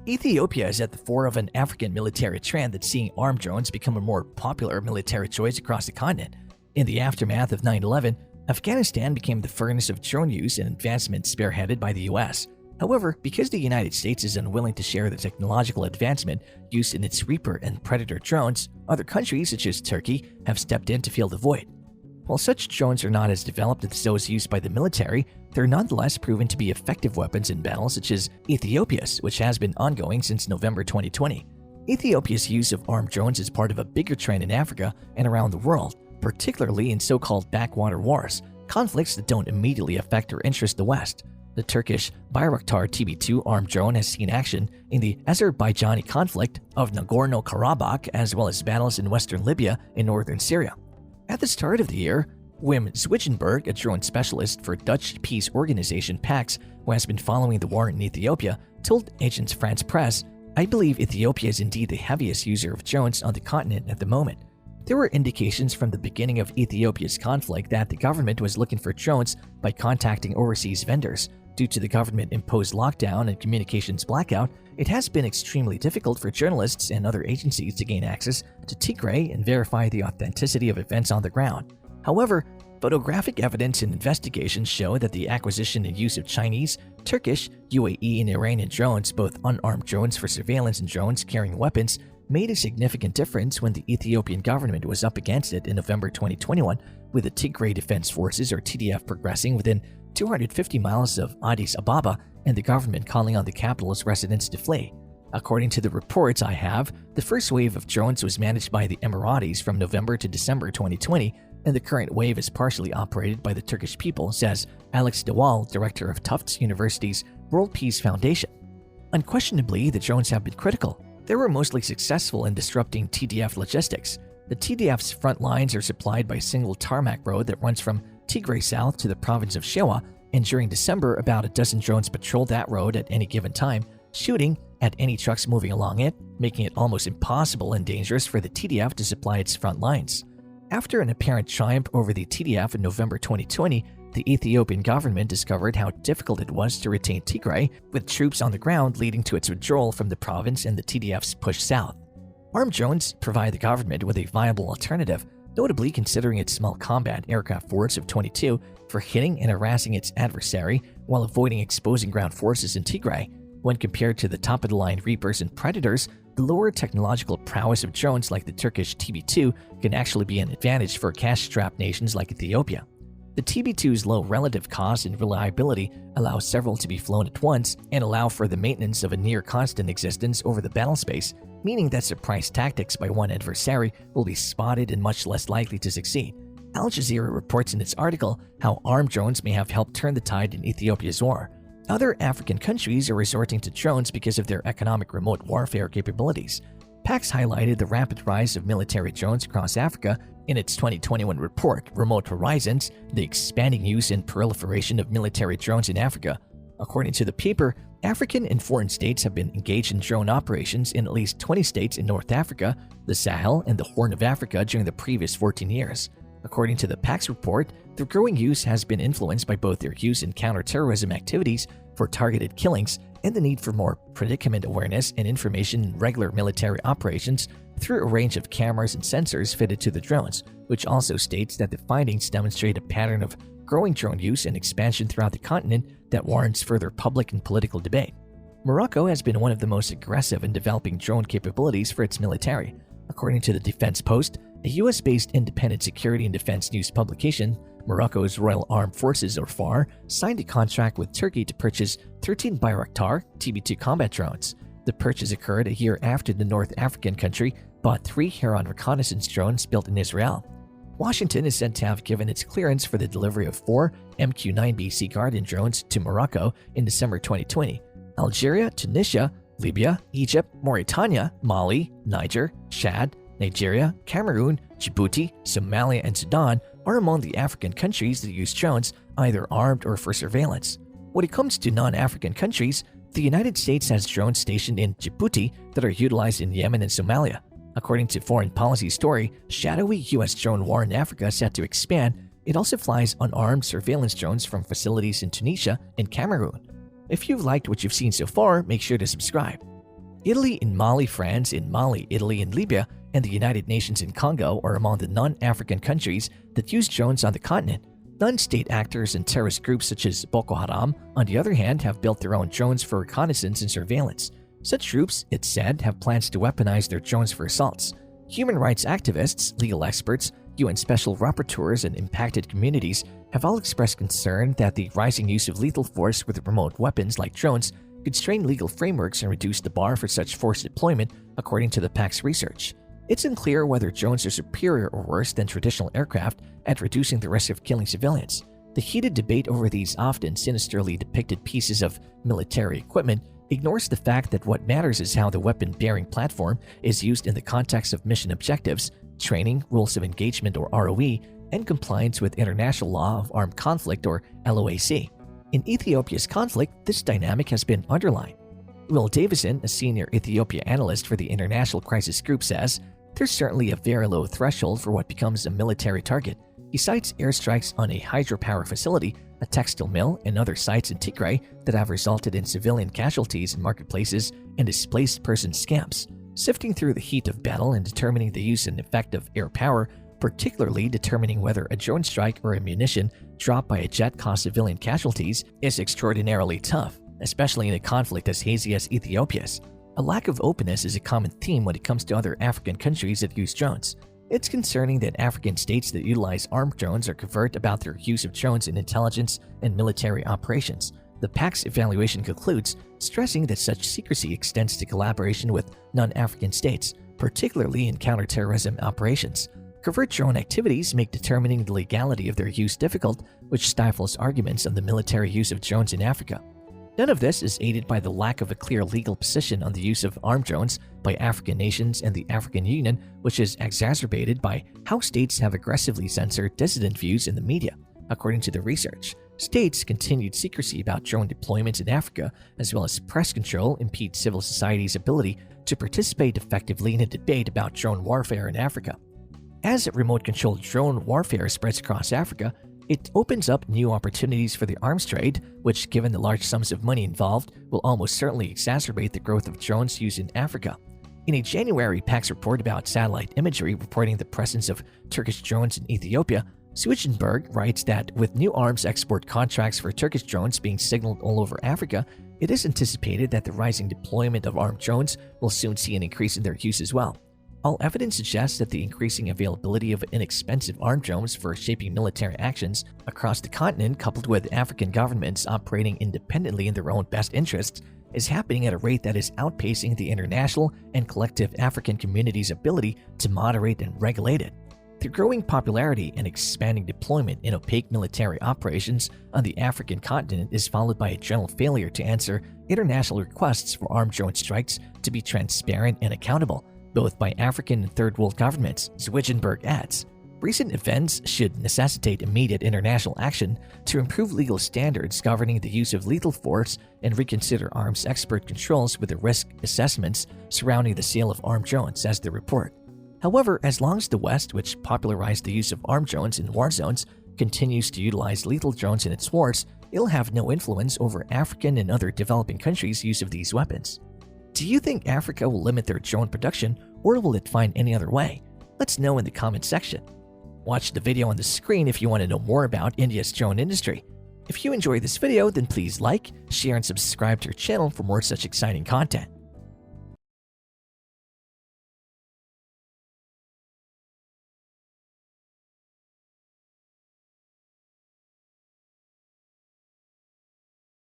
Ethiopia is at the fore of an African military trend that's seeing armed drones become a more popular military choice across the continent. In the aftermath of 9/11, Afghanistan became the furnace of drone use and advancement spearheaded by the US. However, because the United States is unwilling to share the technological advancement used in its Reaper and Predator drones, other countries such as Turkey have stepped in to fill the void. While such drones are not as developed as those used by the military, they're nonetheless proven to be effective weapons in battles such as Ethiopia's, which has been ongoing since November 2020. Ethiopia's use of armed drones is part of a bigger trend in Africa and around the world, particularly in so-called backwater wars, conflicts that don't immediately affect or interest the West. The Turkish Bayraktar TB2 armed drone has seen action in the Azerbaijani conflict of Nagorno-Karabakh as well as battles in western Libya and northern Syria. At the start of the year, Wim Zwijnenberg, a drone specialist for Dutch peace organization PAX, who has been following the war in Ethiopia, told Agence France Presse, "I believe Ethiopia is indeed the heaviest user of drones on the continent at the moment. There were indications from the beginning of Ethiopia's conflict that the government was looking for drones by contacting overseas vendors. Due to the government-imposed lockdown and communications blackout, it has been extremely difficult for journalists and other agencies to gain access to Tigray and verify the authenticity of events on the ground. However, photographic evidence and investigations show that the acquisition and use of Chinese, Turkish, UAE, and Iranian drones, both unarmed drones for surveillance and drones carrying weapons, made a significant difference when the Ethiopian government was up against it in November 2021, with the Tigray Defense Forces or TDF progressing within 250 miles of Addis Ababa and the government calling on the capital's residents to flee. According to the reports I have, the first wave of drones was managed by the Emiratis from November to December 2020, and the current wave is partially operated by the Turkish people, says Alex Dewal, director of Tufts University's World Peace Foundation. Unquestionably, the drones have been critical. They were mostly successful in disrupting TDF logistics. The TDF's front lines are supplied by a single tarmac road that runs from Tigray south to the province of Shewa, and during December, about a dozen drones patrolled that road at any given time, shooting at any trucks moving along it, making it almost impossible and dangerous for the TDF to supply its front lines. After an apparent triumph over the TDF in November 2020, the Ethiopian government discovered how difficult it was to retain Tigray, with troops on the ground leading to its withdrawal from the province and the TDF's push south. Armed drones provide the government with a viable alternative, notably considering its small combat aircraft force of 22 for hitting and harassing its adversary while avoiding exposing ground forces in Tigray. When compared to the top-of-the-line Reapers and Predators, the lower technological prowess of drones like the Turkish TB2 can actually be an advantage for cash-strapped nations like Ethiopia. The TB2's low relative cost and reliability allow several to be flown at once and allow for the maintenance of a near-constant existence over the battle space, meaning that surprise tactics by one adversary will be spotted and much less likely to succeed. Al Jazeera reports in its article how armed drones may have helped turn the tide in Ethiopia's war. Other African countries are resorting to drones because of their economic remote warfare capabilities. PAX highlighted the rapid rise of military drones across Africa in its 2021 report, Remote Horizons, the expanding use and proliferation of military drones in Africa. According to the paper, African and foreign states have been engaged in drone operations in at least 20 states in North Africa, the Sahel, and the Horn of Africa during the previous 14 years. According to the PAX report, the growing use has been influenced by both their use in counterterrorism activities for targeted killings and the need for more predicament awareness and information in regular military operations through a range of cameras and sensors fitted to the drones, which also states that the findings demonstrate a pattern of growing drone use and expansion throughout the continent that warrants further public and political debate. Morocco has been one of the most aggressive in developing drone capabilities for its military. According to the Defense Post, a US-based independent security and defense news publication, Morocco's Royal Armed Forces or FAR signed a contract with Turkey to purchase 13 Bayraktar TB2 combat drones. The purchase occurred a year after the North African country bought 3 Heron reconnaissance drones built in Israel. Washington is said to have given its clearance for the delivery of 4 MQ-9B Sea Guardian drones to Morocco in December 2020. Algeria, Tunisia, Libya, Egypt, Mauritania, Mali, Niger, Chad, Nigeria, Cameroon, Djibouti, Somalia, and Sudan are among the African countries that use drones, either armed or for surveillance. When it comes to non-African countries, the United States has drones stationed in Djibouti that are utilized in Yemen and Somalia. According to Foreign Policy Story, shadowy U.S. drone war in Africa is set to expand. It also flies unarmed surveillance drones from facilities in Tunisia and Cameroon. If you've liked what you've seen so far, make sure to subscribe. Italy and Mali, France in Mali, Italy and Libya, and the United Nations in Congo are among the non-African countries that use drones on the continent. Non-state actors and terrorist groups such as Boko Haram, on the other hand, have built their own drones for reconnaissance and surveillance. Such groups, it's said, have plans to weaponize their drones for assaults. Human rights activists, legal experts, UN special rapporteurs, and impacted communities have all expressed concern that the rising use of lethal force with remote weapons like drones could strain legal frameworks and reduce the bar for such force deployment, according to the PAC's research. It's unclear whether drones are superior or worse than traditional aircraft at reducing the risk of killing civilians. The heated debate over these often sinisterly depicted pieces of military equipment ignores the fact that what matters is how the weapon-bearing platform is used in the context of mission objectives, training, rules of engagement or ROE, and compliance with International Law of Armed Conflict or LOAC. In Ethiopia's conflict, this dynamic has been underlined. Will Davison, a senior Ethiopia analyst for the International Crisis Group, says, "There's certainly a very low threshold for what becomes a military target." He cites airstrikes on a hydropower facility, a textile mill, and other sites in Tigray that have resulted in civilian casualties in marketplaces and displaced persons camps. Sifting through the heat of battle and determining the use and effect of air power, particularly determining whether a drone strike or ammunition dropped by a jet caused civilian casualties, is extraordinarily tough, especially in a conflict as hazy as Ethiopia's. A lack of openness is a common theme when it comes to other African countries that use drones. It's concerning that African states that utilize armed drones are covert about their use of drones in intelligence and military operations. The PAC's evaluation concludes, stressing that such secrecy extends to collaboration with non-African states, particularly in counterterrorism operations. Covert drone activities make determining the legality of their use difficult, which stifles arguments on the military use of drones in Africa. None of this is aided by the lack of a clear legal position on the use of armed drones by African nations and the African Union, which is exacerbated by how states have aggressively censored dissident views in the media. According to the research, states' continued secrecy about drone deployments in Africa, as well as press control, impede civil society's ability to participate effectively in a debate about drone warfare in Africa. As remote-controlled drone warfare spreads across Africa, it opens up new opportunities for the arms trade, which, given the large sums of money involved, will almost certainly exacerbate the growth of drones used in Africa. In a January PAC's report about satellite imagery reporting the presence of Turkish drones in Ethiopia, Swijenberg writes that with new arms export contracts for Turkish drones being signaled all over Africa, it is anticipated that the rising deployment of armed drones will soon see an increase in their use as well. All evidence suggests that the increasing availability of inexpensive armed drones for shaping military actions across the continent, coupled with African governments operating independently in their own best interests, is happening at a rate that is outpacing the international and collective African community's ability to moderate and regulate it. The growing popularity and expanding deployment in opaque military operations on the African continent is followed by a general failure to answer international requests for armed drone strikes to be transparent and accountable, both by African and Third World governments, Swijenberg adds. Recent events should necessitate immediate international action to improve legal standards governing the use of lethal force and reconsider arms export controls with the risk assessments surrounding the sale of armed drones, says the report. However, as long as the West, which popularized the use of armed drones in war zones, continues to utilize lethal drones in its wars, it'll have no influence over African and other developing countries' use of these weapons. Do you think Africa will limit their drone production, or will it find any other way? Let's know in the comment section. Watch the video on the screen if you want to know more about India's drone industry. If you enjoyed this video, then please like, share, and subscribe to our channel for more such exciting content.